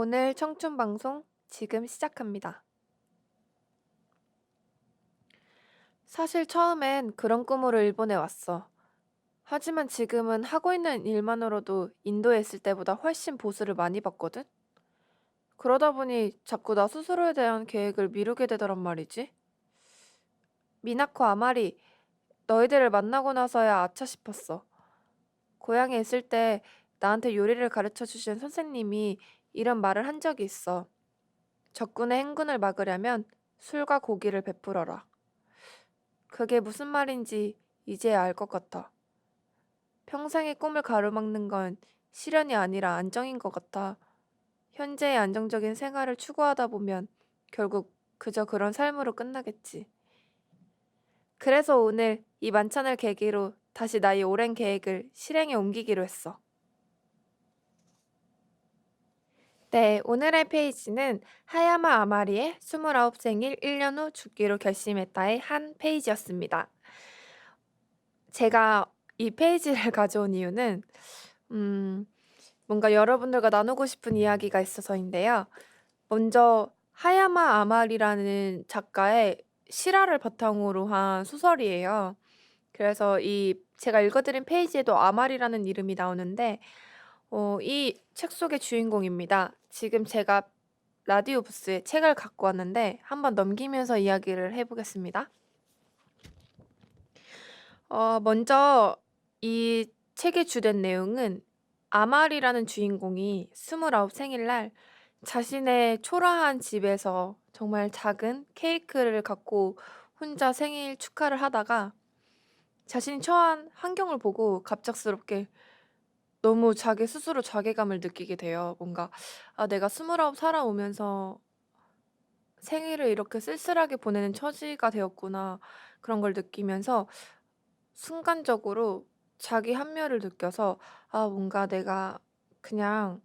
오늘 청춘 방송 지금 시작합니다. 사실 처음엔 그런 꿈으로 일본에 왔어. 하지만 지금은 하고 있는 일만으로도 인도에 있을 때보다 훨씬 보수를 많이 받거든? 그러다 보니 자꾸 나 스스로에 대한 계획을 미루게 되더란 말이지. 미나코 아마리, 너희들을 만나고 나서야 아차 싶었어. 고향에 있을 때 나한테 요리를 가르쳐 주신 선생님이 이런 말을 한 적이 있어. 적군의 행군을 막으려면 술과 고기를 베풀어라. 그게 무슨 말인지 이제야 알 것 같아. 평생의 꿈을 가로막는 건 실현이 아니라 안정인 것 같아. 현재의 안정적인 생활을 추구하다 보면 결국 그저 그런 삶으로 끝나겠지. 그래서 오늘 이 만찬을 계기로 다시 나의 오랜 계획을 실행에 옮기기로 했어. 네, 오늘의 페이지는 하야마 아마리의 29 생일 1년 후 죽기로 결심했다의 한 페이지였습니다. 제가 이 페이지를 가져온 이유는 음, 뭔가 여러분들과 나누고 싶은 이야기가 있어서인데요. 먼저 하야마 아마리라는 작가의 실화를 바탕으로 한 소설이에요. 그래서 이 제가 읽어드린 페이지에도 아마리라는 이름이 나오는데 이 책 속의 주인공입니다. 지금 제가 라디오 부스에 책을 갖고 왔는데 한번 넘기면서 이야기를 해보겠습니다. 먼저 이 책의 주된 내용은 아말이라는 주인공이 29 생일날 자신의 초라한 집에서 정말 작은 케이크를 갖고 혼자 생일 축하를 하다가 자신이 처한 환경을 보고 갑작스럽게 너무 자기 스스로 자괴감을 느끼게 돼요. 뭔가 '아 내가 29 살아오면서 생일을 이렇게 쓸쓸하게 보내는 처지가 되었구나.' 그런 걸 느끼면서 순간적으로 자기 합리화를 느껴서 '아 뭔가 내가 그냥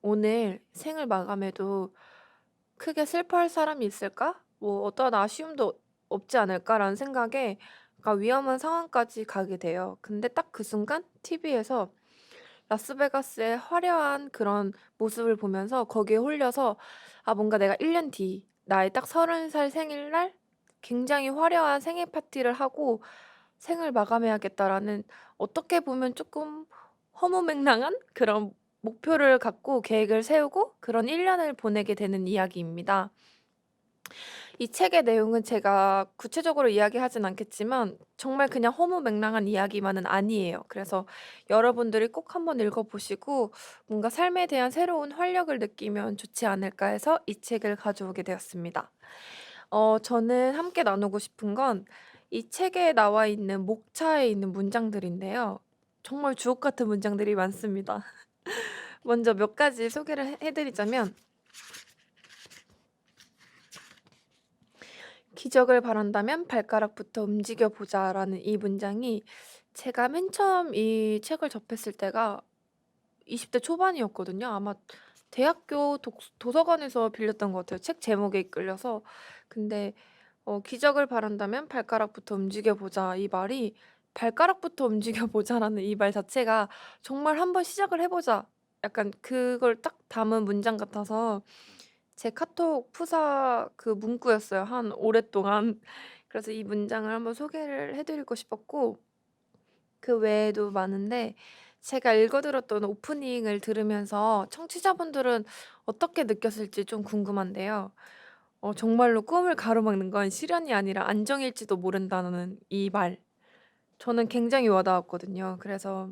오늘 생을 마감해도 크게 슬퍼할 사람이 있을까? 뭐 어떠한 아쉬움도 없지 않을까?'라는 생각에 약간 위험한 상황까지 가게 돼요. 근데 딱 그 순간 TV에서 라스베가스의 화려한 그런 모습을 보면서 거기에 홀려서 '아 뭔가 내가 1년 뒤 나의 딱 30살 생일날 굉장히 화려한 생일 파티를 하고 생을 마감해야겠다.'라는 어떻게 보면 쪼끔 허무맹랑한 그런 목표를 갖고 계획을 세우고 그런 1 년을 보내게 되는 이야기입니다. 이 책의 내용은 제가 구체적으로 이야기하진 않겠지만 정말 그냥 허무맹랑한 이야기만은 아니에요. 그래서 여러분들이 꼭 한번 읽어 보시고 뭔가 삶에 대한 새로운 활력을 느끼면 좋지 않을까 해서 이 책을 가져오게 되었습니다. 저는 함께 나누고 싶은 건 이 책에 나와 있는 목차에 있는 문장들인데요. 정말 주옥 같은 문장들이 많습니다. 먼저 몇 가지 소개를 해 드리자면 "기적을 바란다면 발가락부터 움직여 보자."라는 이 문장이 제가 맨 처음 이 책을 접했을 때가 20대 초반이었거든요. 아마 대학교 도서관에서 빌렸던 것 같아요, 책 제목에 이끌려서. 근데 "기적을 바란다면 발가락부터 움직여 보자." 이 말이 '발가락부터 움직여 보자.'라는 이 말 자체가 정말 '한번 시작을 해 보자.' 약간 그걸 딱 담은 문장 같아서 제 카톡 푸사 그 문구였어요, 한 오랫동안. 그래서 이 문장을 한번 소개를 해 드리고 싶었고 그 외에도 많은데 제가 읽어 들었던 오프닝을 들으면서 청취자분들은 어떻게 느꼈을지 좀 궁금한데요. 정말로 꿈을 가로막는 건 실현이 아니라 안정일지도 모른다는 이 말. 저는 굉장히 와 닿았거든요. 그래서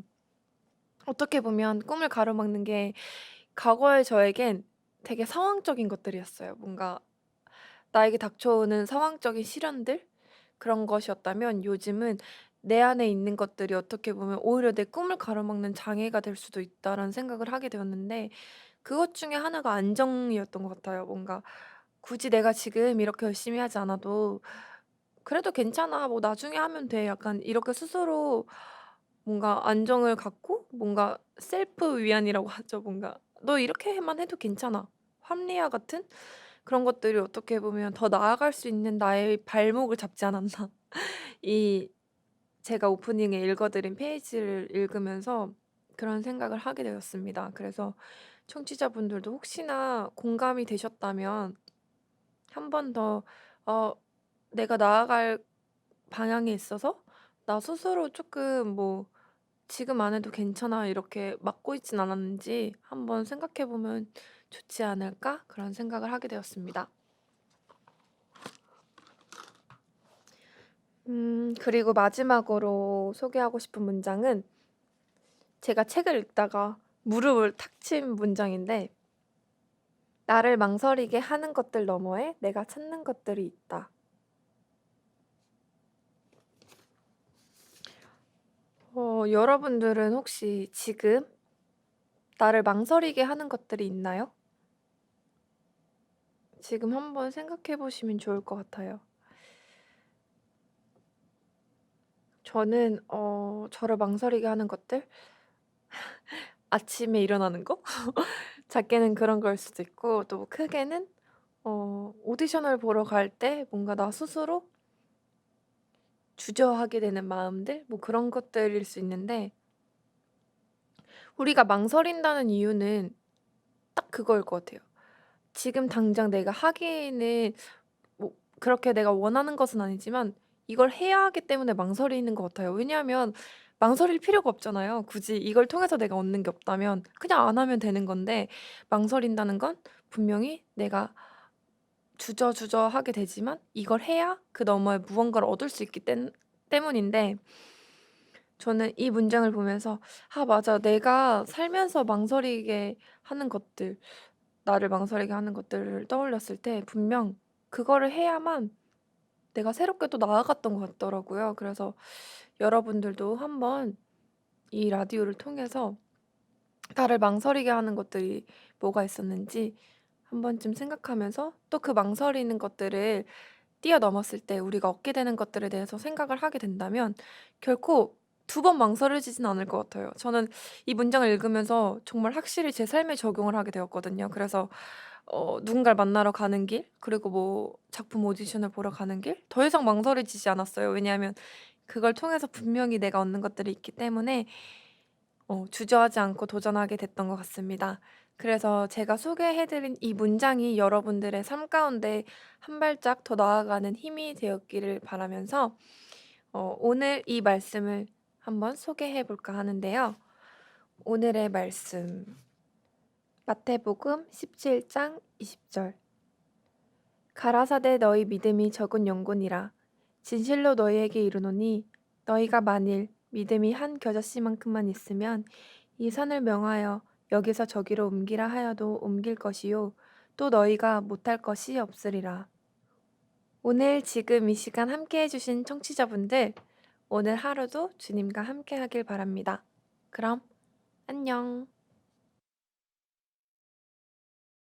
어떻게 보면 꿈을 가로막는 게 과거의 저에겐 되게 상황적인 것들이었어요. 뭔가 나에게 닥쳐오는 상황적인 시련들 그런 것이었다면 요즘은 내 안에 있는 것들이 어떻게 보면 오히려 내 꿈을 가로막는 장애가 될 수도 있다라는 생각을 하게 되었는데 그것 중에 하나가 안정이었던 것 같아요. 뭔가 굳이 내가 지금 이렇게 열심히 하지 않아도 '그래도 괜찮아. 뭐 나중에 하면 돼.' 약간 이렇게 스스로 뭔가 안정을 갖고 뭔가 셀프 위안이라고 하죠. 뭔가 '너 이렇게만 해도 괜찮아.' 합리화 같은 그런 것들이 어떻게 보면 더 나아갈 수 있는 나의 발목을 잡지 않았나. 이 제가 오프닝에 읽어 드린 페이지를 읽으면서 그런 생각을 하게 되었습니다. 그래서 청취자분들도 혹시나 공감이 되셨다면 한 번 더 어 내가 나아갈 방향에 있어서 나 스스로 조금 뭐 '지금 안 해도 괜찮아.' 이렇게 막고 있진 않았는지 한번 생각해 보면 좋지 않을까? 그런 생각을 하게 되었습니다. 그리고 마지막으로 소개하고 싶은 문장은 제가 책을 읽다가 무릎을 탁 친 문장인데 "나를 망설이게 하는 것들 너머에 내가 찾는 것들이 있다." 여러분들은 혹시 지금 나를 망설이게 하는 것들이 있나요? 지금 한번 생각해 보시면 좋을 것 같아요. 저는 저를 망설이게 하는 것들? 아침에 일어나는 거? 작게는 그런 거일 수도 있고 또 크게는 오디션을 보러 갈 때 뭔가 나 스스로 주저하게 되는 마음들 뭐 그런 것들일 수 있는데 우리가 망설인다는 이유는 딱 그거일 것 같아요. 지금 당장 내가 하기에는 뭐 그렇게 내가 원하는 것은 아니지만 이걸 해야 하기 때문에 망설이는 것 같아요. 왜냐하면 망설일 필요가 없잖아요. 굳이 이걸 통해서 내가 얻는 게 없다면 그냥 안 하면 되는 건데 망설인다는 건 분명히 내가 주저주저하게 되지만 이걸 해야 그 너머에 무언가를 얻을 수 있기 때문인데 저는 이 문장을 보면서 '아 맞아. 내가 살면서 망설이게 하는 것들, 나를 망설이게 하는 것들을 떠올렸을 때 분명 그거를 해야만 내가 새롭게 또 나아갔던 것 같더라고요. 그래서 여러분들도 한번 이 라디오를 통해서 나를 망설이게 하는 것들이 뭐가 있었는지 한 번쯤 생각하면서 또 그 망설이는 것들을 뛰어넘었을 때 우리가 얻게 되는 것들에 대해서 생각을 하게 된다면 결코 두 번 망설여지진 않을 것 같아요. 저는 이 문장을 읽으면서 정말 확실히 제 삶에 적용을 하게 되었거든요. 그래서 누군가를 만나러 가는 길 그리고 뭐 작품 오디션을 보러 가는 길 더 이상 망설여지지 않았어요. 왜냐하면 그걸 통해서 분명히 내가 얻는 것들이 있기 때문에 주저하지 않고 도전하게 됐던 것 같습니다. 그래서 제가 소개해 드린 이 문장이 여러분들의 삶 가운데 한 발짝 더 나아가는 힘이 되었기를 바라면서 오늘 이 말씀을 한번 소개해 볼까 하는데요. 오늘의 말씀 마태복음 17장 20절 가라사대 너희 믿음이 적은 영혼이라 진실로 너희에게 이르노니 너희가 만일 믿음이 한 겨자씨만큼만 있으면 이 산을 명하여 여기서 저기로 옮기라 하여도 옮길 것이요 또 너희가 못할 것이 없으리라. 오늘 지금 이 시간 함께 해주신 청취자분들 오늘 하루도 주님과 함께 하길 바랍니다. 그럼 안녕.